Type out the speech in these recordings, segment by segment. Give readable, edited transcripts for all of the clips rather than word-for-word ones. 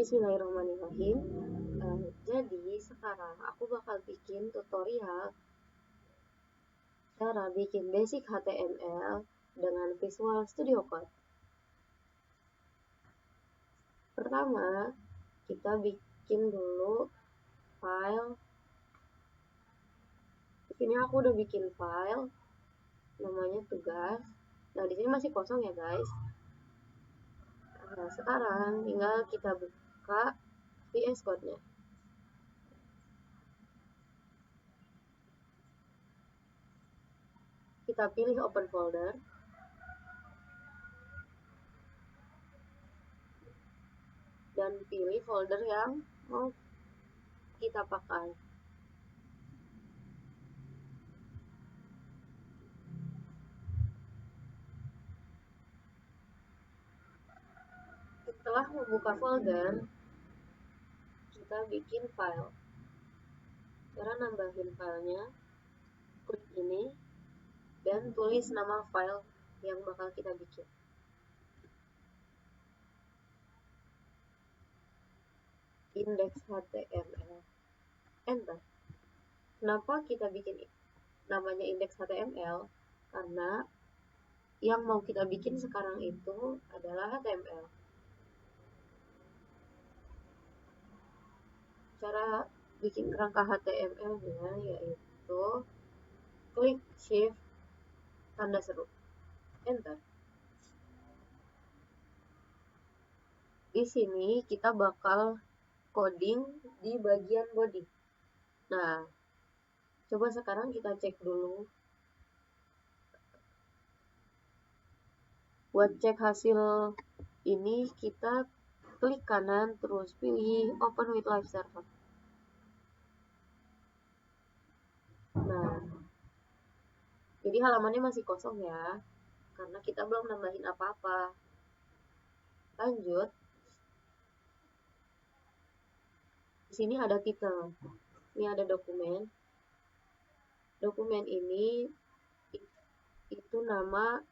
Bismillahirrahmanirrahim. Jadi sekarang aku bakal bikin tutorial cara bikin basic HTML dengan Visual Studio Code. Pertama, kita bikin dulu file. Di sini aku udah bikin file, namanya tugas. Nah, di sini masih kosong ya guys. Nah, sekarang tinggal kita buka VS Code-nya. Kita pilih open folder. Dan pilih folder yang mau kita pakai. Setelah membuka folder, kita bikin file. Cara nambahin filenya, klik ini, dan tulis nama file yang bakal kita bikin. Index.html. Enter. Kenapa kita bikin namanya index.html? Karena yang mau kita bikin sekarang itu adalah HTML. Cara bikin kerangka HTML-nya yaitu klik shift tanda seru, enter. Di sini kita bakal coding di bagian body. Nah, coba sekarang kita cek dulu. Buat cek hasil ini, kita klik kanan terus pilih Open with Live Server. Nah, jadi halamannya masih kosong ya, karena kita belum nambahin apa-apa. Lanjut. Di sini ada title. Ini ada dokumen. Dokumen ini itu nama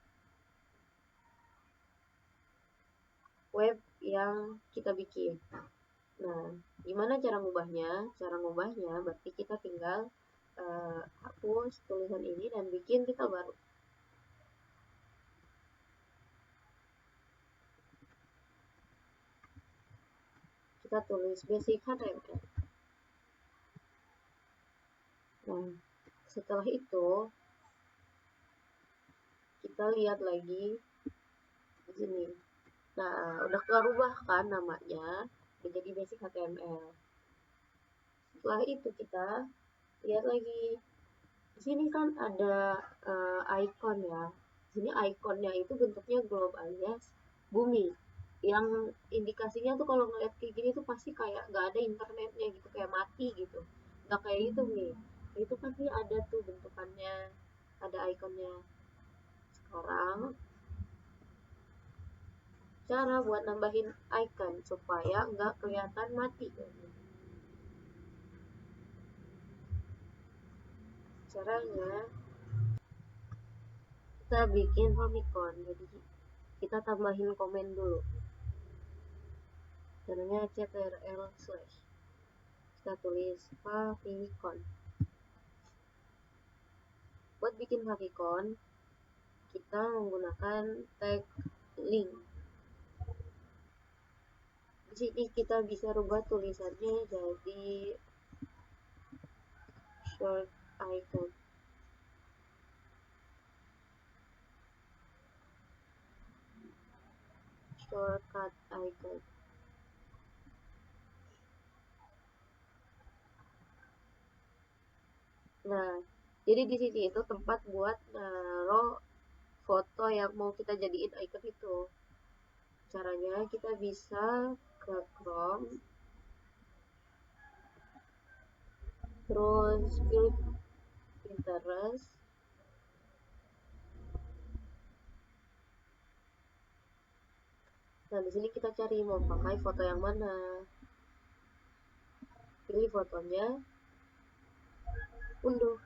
web yang kita bikin. Nah, gimana cara ngubahnya? Cara ngubahnya berarti kita tinggal hapus tulisan ini dan bikin titel baru. Kita tulis basic HTML. Nah, setelah itu kita lihat lagi di sini. Nah, udah kerubah kan namanya menjadi basic HTML. Setelah itu kita lihat lagi. Di sini kan ada icon ya. Di sini ikonnya itu bentuknya globe alias bumi. Yang indikasinya tuh kalau ngeliat kayak gini tuh pasti kayak nggak ada internetnya gitu, kayak mati gitu. Nggak kayak itu nih. Itu pasti ada tuh bentukannya, ada ikonnya. Sekarang cara buat nambahin icon supaya nggak kelihatan mati. Caranya kita bikin favicon, jadi kita tambahin komen dulu. Caranya ctrl/, kita tulis favicon. Buat bikin favicon, kita menggunakan tag link. Di sini kita bisa rubah tulisannya jadi short icon. Shortcut icon. Nah, jadi di sini itu tempat buat naruh foto yang mau kita jadiin icon itu. Caranya kita bisa ke Chrome, terus pilih Pinterest. Nah, di sini kita cari mau pakai foto yang mana. Pilih fotonya, unduh.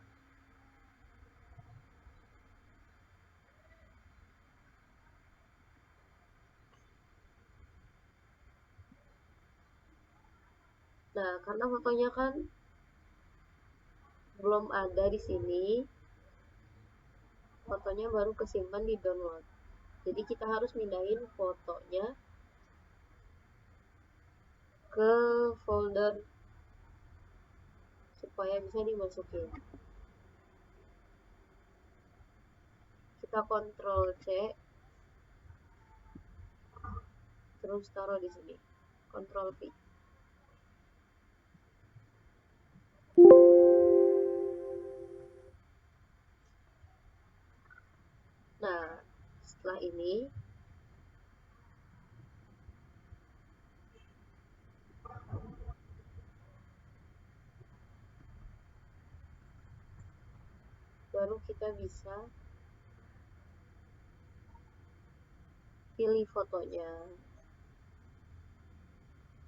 Nah, karena fotonya kan belum ada di sini, fotonya baru kesimpan di download. Jadi kita harus mindahin fotonya ke folder supaya bisa dimasukin. Kita Ctrl C, terus taruh di sini. Ctrl V. Nah, setelah ini baru kita bisa pilih fotonya.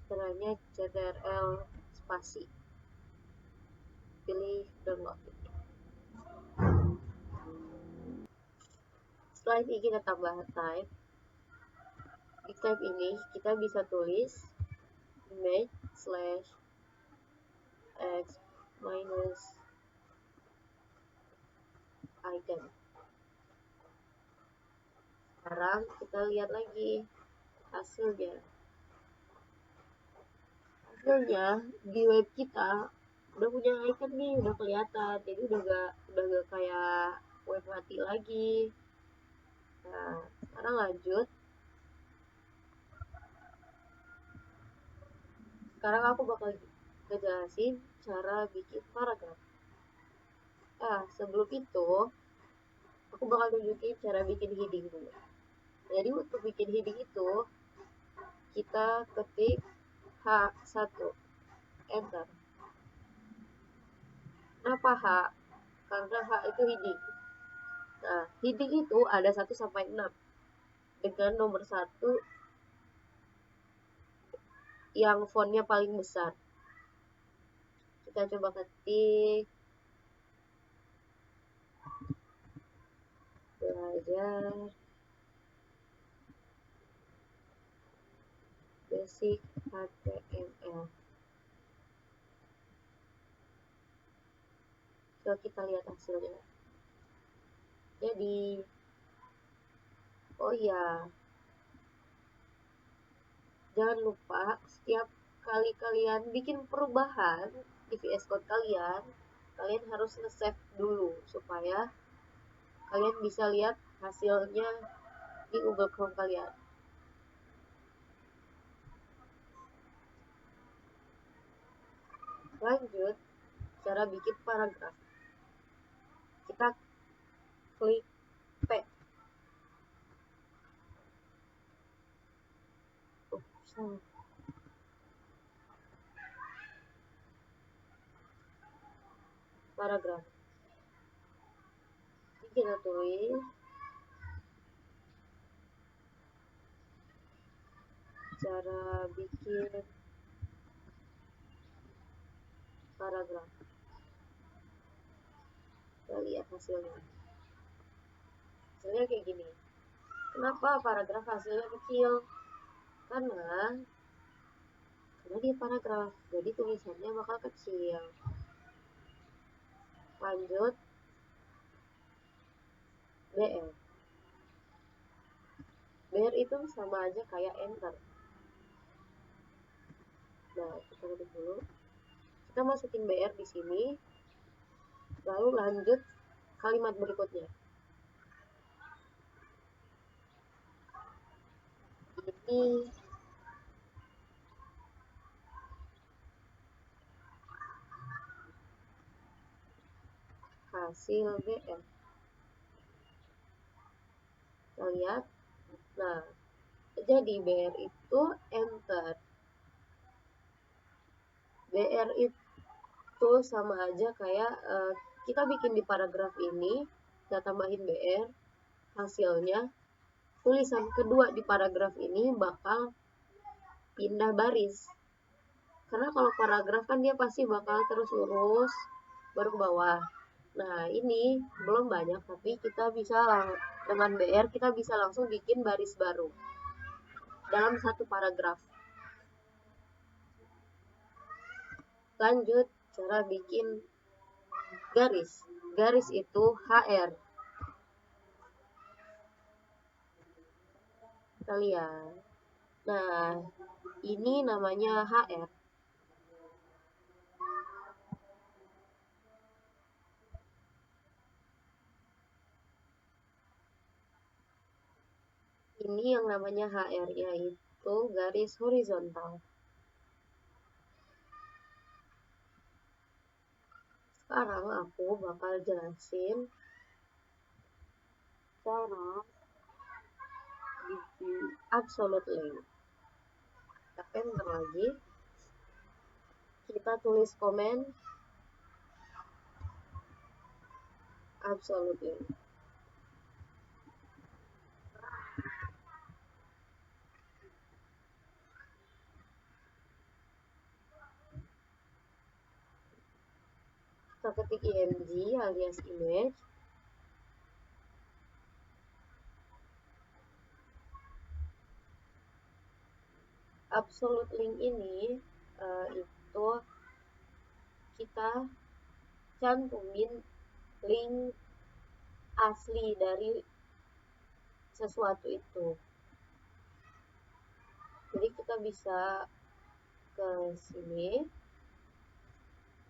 Caranya Ctrl spasi. Pilih download. Setelah ini kita tambah type. Di type ini kita bisa tulis image slash x minus icon. Sekarang kita lihat lagi hasilnya. Hasilnya di web kita udah punya icon nih, udah kelihatan. Jadi udah gak kayak web mati lagi. Nah, sekarang lanjut. Sekarang aku bakal ngejelasin cara bikin paragraf. Sebelum itu aku bakal tunjukin cara bikin heading dulu. Jadi untuk bikin heading itu kita ketik H1, enter. Kenapa H? Karena H itu heading. Nah, heading itu ada 1 sampai 6 dengan nomor 1 yang fontnya paling besar. Kita coba ketik belajar basic HTML. Coba kita lihat hasilnya. Jadi, oh iya, jangan lupa setiap kali kalian bikin perubahan di VS Code kalian harus nge-save dulu supaya kalian bisa lihat hasilnya di Google Chrome kalian. Lanjut, cara bikin paragraf. Kita klik P. Paragraf. Ini kita tulis cara bikin paragraf. Kita lihat hasilnya. Hasilnya kayak gini. Kenapa paragraf hasilnya kecil? Karena dia paragraf, jadi tulisannya bakal kecil. Lanjut, BR. BR itu sama aja kayak enter. Nah, kita ketik dulu. Kita masukin BR di sini. Lalu lanjut kalimat berikutnya. Ini hasil BR. Kita lihat. Nah, jadi BR itu enter. BR itu sama aja kayak kita bikin di paragraf ini, kita tambahin BR, hasilnya tulisan kedua di paragraf ini bakal pindah baris. Karena kalau paragraf kan dia pasti bakal terus lurus baru ke bawah. Nah, ini belum banyak, tapi kita bisa dengan BR kita bisa langsung bikin baris baru dalam satu paragraf. Lanjut, cara bikin garis. Garis itu HR. Kita lihat. Nah, ini namanya HR. Ini yang namanya HR, yaitu garis horizontal. Sekarang aku bakal jelasin cara bikin absolute length. Tapi bentar lagi kita tulis komen absolute length. Kita ketik img alias image. Absolute length ini itu kita cantumin link asli dari sesuatu itu. Jadi kita bisa ke sini,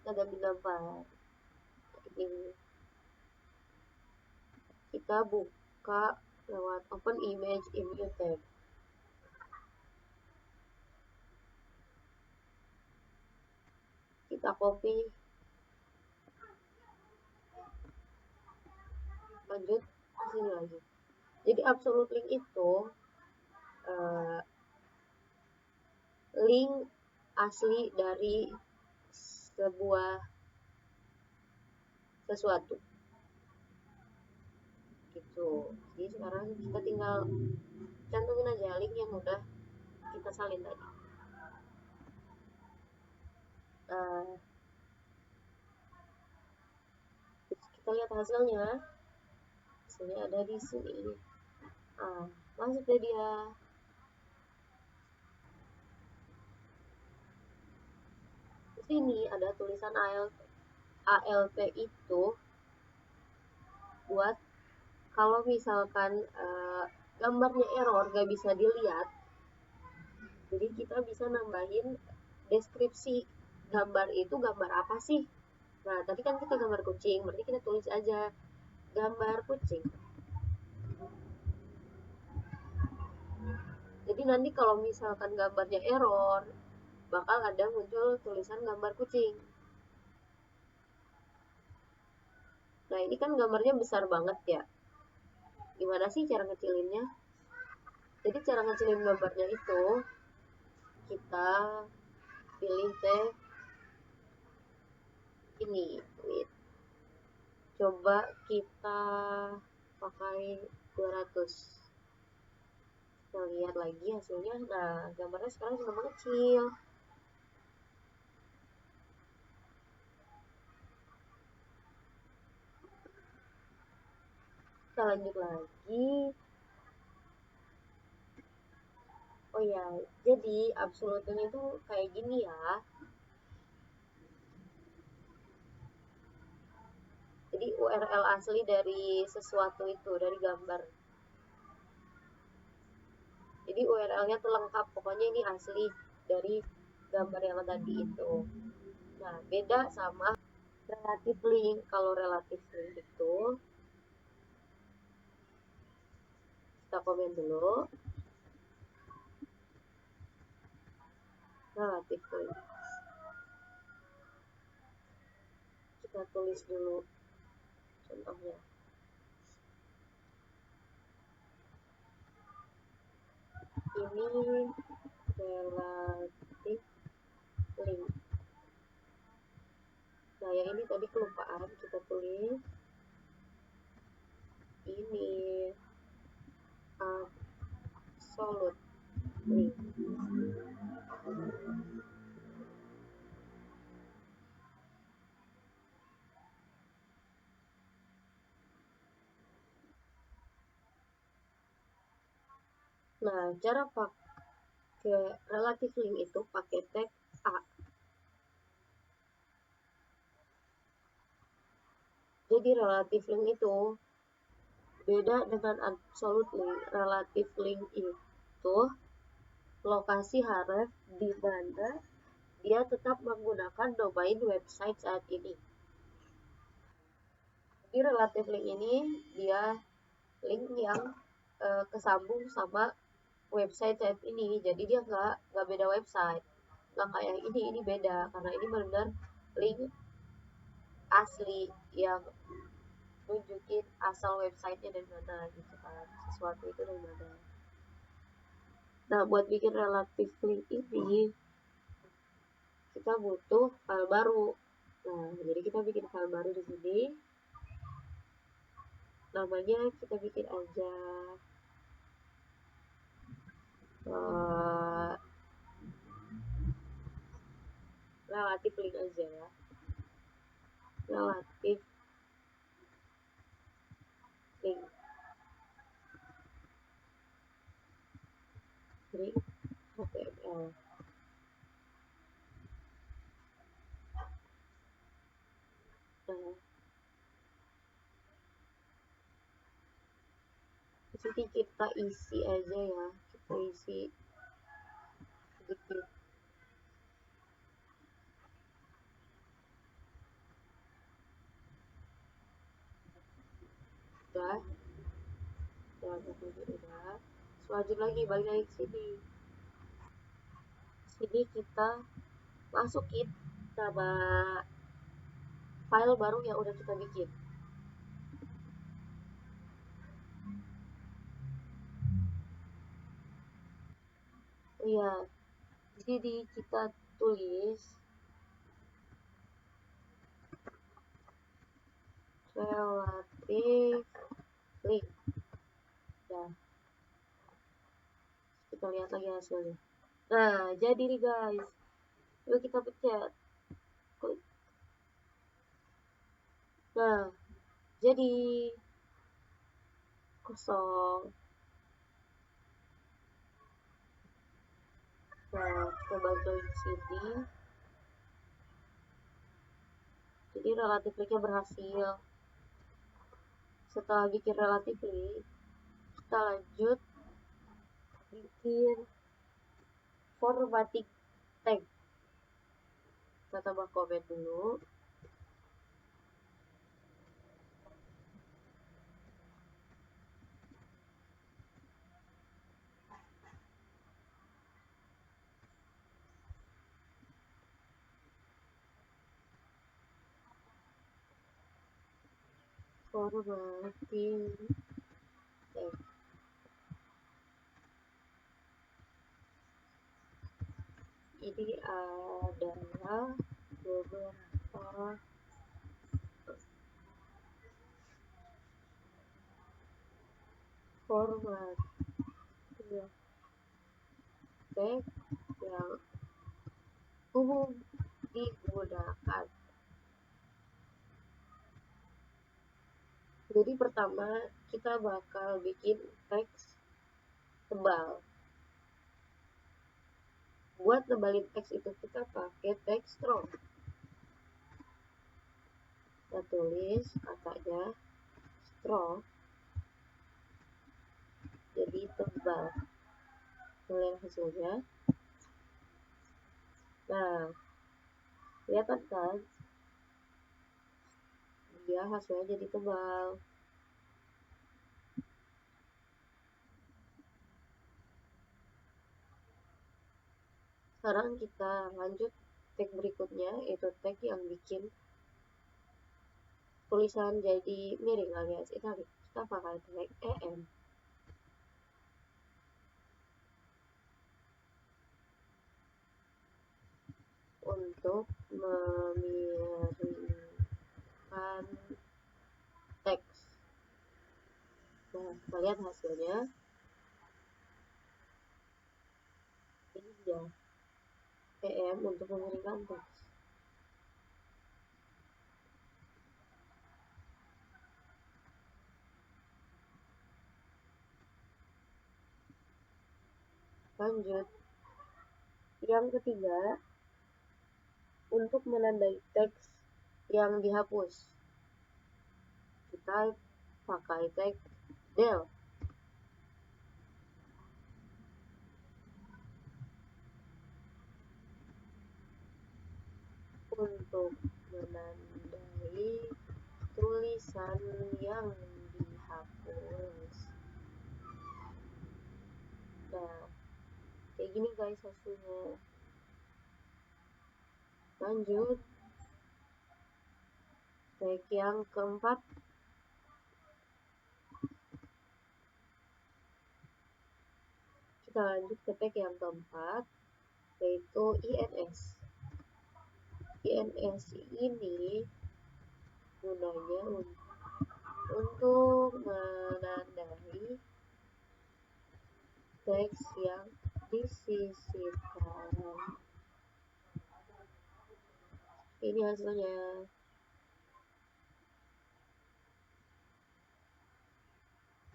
kita gambar ini. Kita buka lewat open image in new tab. Kita copy, lanjut ke sini lagi. Jadi absolute link itu link asli dari sesuatu gitu. Jadi sekarang kita tinggal cantumin aja link yang udah kita salin tadi. Kita lihat hasilnya ada di sini. Masuk deh dia. Di sini ada tulisan ALT itu buat kalau misalkan gambarnya error gak bisa dilihat, jadi kita bisa nambahin deskripsi gambar itu gambar apa sih. Nah tadi kan kita gambar kucing, berarti kita tulis aja gambar kucing. Jadi nanti kalau misalkan gambarnya error, bakal ada muncul tulisan gambar kucing. Nah ini kan gambarnya besar banget ya. Gimana sih cara ngecilinnya? Jadi cara ngecilin gambarnya itu kita pilih ini, coba kita pakai 200. Kita lihat lagi hasilnya. Nah gambarnya sekarang sudah mengecil. Kita lanjut lagi. Oh ya, jadi absolutnya itu kayak gini ya. Jadi URL asli dari sesuatu itu, dari gambar. Jadi URL-nya tuh lengkap, pokoknya ini asli dari gambar yang tadi itu. Nah, beda sama relative link. Kalau relative link itu, kita komen dulu. Relative link. Kita tulis dulu contohnya. Ini relative link. Nah yang ini tadi kelupaan, kita tulis ini absolute link. Nah cara pakai relative link itu pakai tag A. Jadi relative link itu beda dengan absolute link. Relative link itu lokasi href di mana dia tetap menggunakan domain website saat ini. Jadi relative link ini dia link yang kesambung sama website saat ini. Jadi dia nggak beda website. Nggak kayak ini beda karena ini benar link asli yang nunjukin asal websitenya dari mana gitu kan, sesuatu itu dari mana. Nah, buat bikin relative link ini kita butuh file baru. Nah, jadi kita bikin file baru di sini. Namanya kita bikin aja relative link aja ya. Relative link HTML. Nah, di sini kita isi aja ya, kita isi sedikit. Udah, udah. Selanjut lagi, balik lagi ke sini. Sini kita masukin nama file baru yang udah kita bikin. Iya, jadi kita tulis relative link. Nah, kita lihat lagi hasilnya. Nah, jadi nih guys, yuk kita pencet klik. Nah, jadi kosong. Nah, kita balik lagi ke sini. Jadi relative link-nya berhasil. Setelah bikin relative link, kita lanjut bikin formatting tag. Kita tambah komen dulu. Formatting tag. Ini adalah beberapa format tag yang umum digunakan. Jadi pertama kita bakal bikin teks tebal. Buat tebalin teks itu kita pakai teks strong. Kita tulis katanya strong, jadi tebal. Kita lihat hasilnya. Nah, kelihatan kan? Dia hasilnya jadi tebal. Sekarang kita lanjut tag berikutnya, yaitu tag yang bikin tulisan jadi miring alias italic. Kita pakai tag EM. Untuk memiringkan teks. Nah, kita lihat hasilnya. Ini dia EM untuk memiringkan teks. Lanjut, yang ketiga, untuk menandai teks yang dihapus. kita pakai tag del. Untuk menandai tulisan yang dihapus. Nah, kayak gini guys hasilnya. Lanjut, tag yang keempat. Kita lanjut ke tag yang keempat, yaitu INS. INS ini gunanya untuk menandai teks yang disisipkan. Ini hasilnya.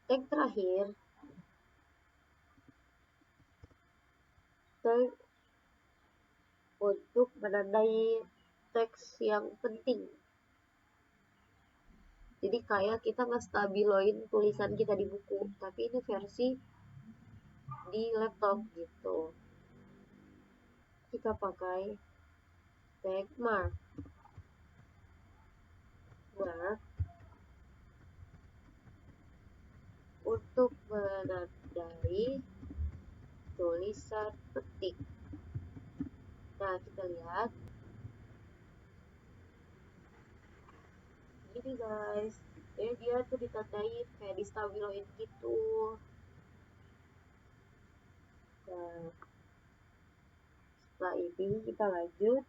Tag terakhir, tag untuk menandai teks yang penting. Jadi kayak kita ngestabiloin tulisan kita di buku, tapi ini versi di laptop gitu. Kita pakai tag mark. Mark untuk menandai tulisan penting. Nah, kita lihat gini guys, dia tuh ditandain kayak distabiloin gitu. Nah, setelah ini kita lanjut.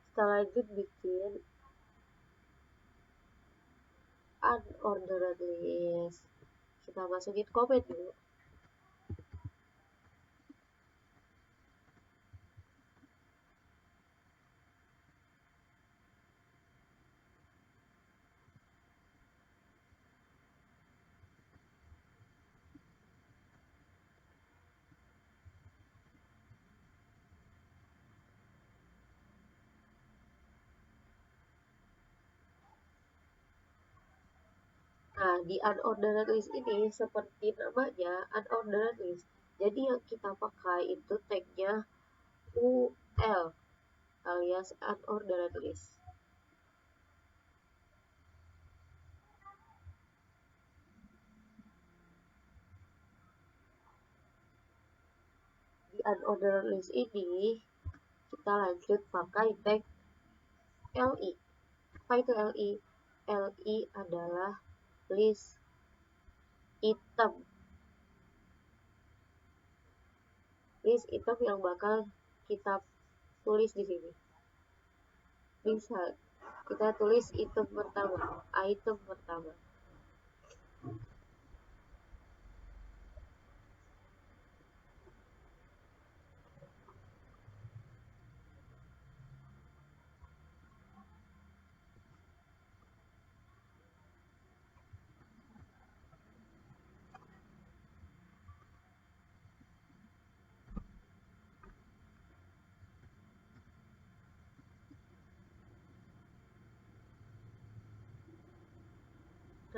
Kita lanjut bikin unordered list. Kita masukin comment dulu. Nah, di unordered list ini seperti namanya unordered list. Jadi yang kita pakai itu tagnya UL alias unordered list. Di unordered list ini kita lanjut pakai tag LI. Apa itu LI? LI adalah list item. List item yang bakal kita tulis di sini. Misal kita tulis item pertama.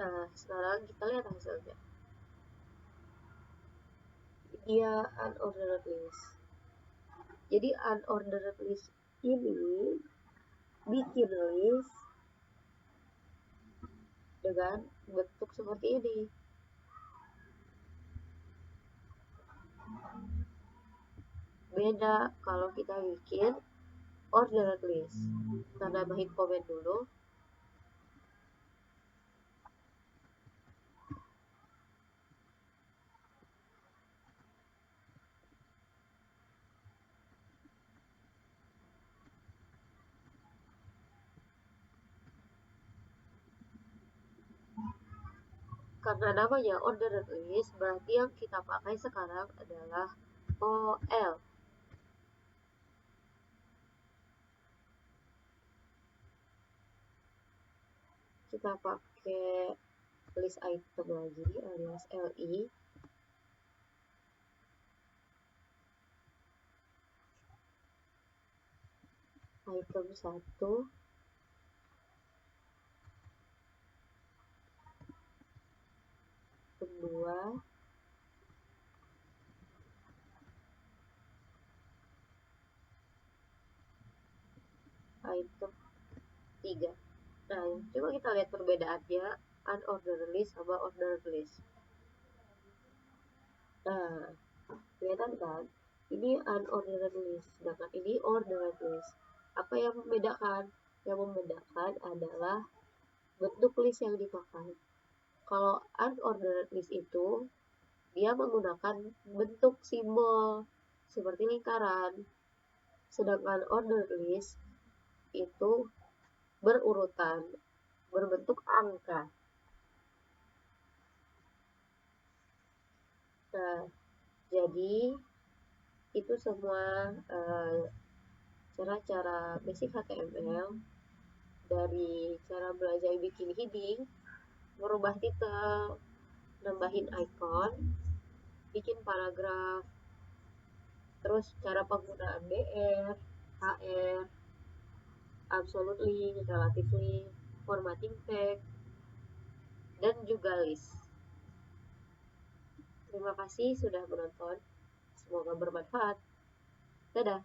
Nah, sekarang kita lihat hasilnya. Dia unordered list. Jadi unordered list ini bikin list dengan bentuk seperti ini. Beda kalau kita bikin ordered list. Kita nambahin komen dulu. Karena namanya ordered list, berarti yang kita pakai sekarang adalah OL. Kita pakai list item lagi alias LI. item 1, item 2, item 3. Nah, coba kita lihat perbedaannya unordered list sama ordered list. Nah, kelihatan kan? Ini unordered list, sedangkan ini ordered list. Apa yang membedakan? Yang membedakan adalah bentuk list yang dipakai. Kalau unordered list itu, dia menggunakan bentuk simbol seperti lingkaran. Sedangkan ordered list itu berurutan, berbentuk angka. Nah, jadi itu semua cara-cara basic HTML, dari cara belajar bikin heading, merubah titel, nambahin icon, bikin paragraf, terus cara penggunaan BR, HR, absolutely, relatively, formatting text, dan juga list. Terima kasih sudah menonton. Semoga bermanfaat. Dadah.